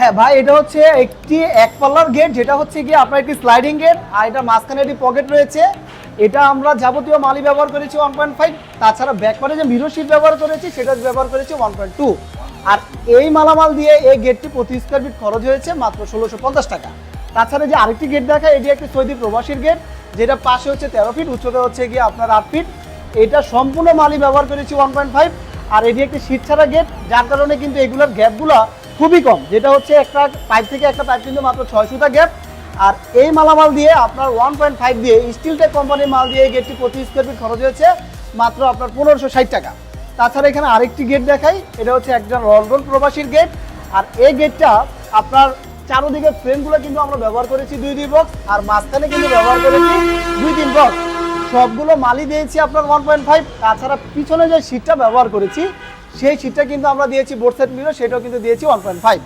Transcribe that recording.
হ্যাঁ ভাই, এটা হচ্ছে একটি এক পাল্লার গেট, যেটা হচ্ছে গিয়ে আপনার একটি স্লাইডিং গেট, আর এটা মাঝখানে একটি পকেট রয়েছে। এটা আমরা যাবতীয় মালই ব্যবহার করেছি 1.5, তাছাড়া ব্যাকপারে যে মিরর শিট ব্যবহার করেছি সেটা ব্যবহার করেছি 1.2। আর এই মালামাল দিয়ে এই গেটটি প্রতি স্কোয়ার ফিট খরচ হয়েছে মাত্র 1650 টাকা। তাছাড়া যে আরেকটি গেট দেখায়, এটি একটি সৌদি প্রবাসীর গেট, যেটা পাশে হচ্ছে 13 ফিট, উচ্চতা হচ্ছে গিয়ে আপনার 8 ফিট। এটা সম্পূর্ণ মালই ব্যবহার করেছি 1.5। আর এটি একটি শীট ছাড়া গেট, যার কারণে কিন্তু এগুলোর গ্যাপগুলো খুবই কম, যেটা হচ্ছে একটা পাইপ থেকে একটা পাইপ কিন্তু মাত্র 6 সুতা গ্যাপ। আর এই মালামাল দিয়ে আপনার 1.5 দিয়ে স্টিলটেক কোম্পানির মাল দিয়ে এই গেটটি প্রতি স্কোয়ার ফিট খরচ হয়েছে মাত্র আপনার 1560 টাকা। তাছাড়া এখানে আরেকটি গেট দেখাই, এটা হচ্ছে একজন লন্ডন প্রবাসীর গেট। আর এই গেটটা আপনার চারোদিকে ফ্রেমগুলো কিন্তু আমরা ব্যবহার করেছি 2 বক্স, আর মাঝখানে কিন্তু ব্যবহার করেছি 2-3 বক্স। সবগুলো মালই দিয়েছি আপনার 1.5। তাছাড়া পিছনে যে শীটটা ব্যবহার করেছি সেই শীটটা কিন্তু আমরা দিয়েছি বোর্ড সেট মিরর, সেটাও কিন্তু দিয়েছি 1.5।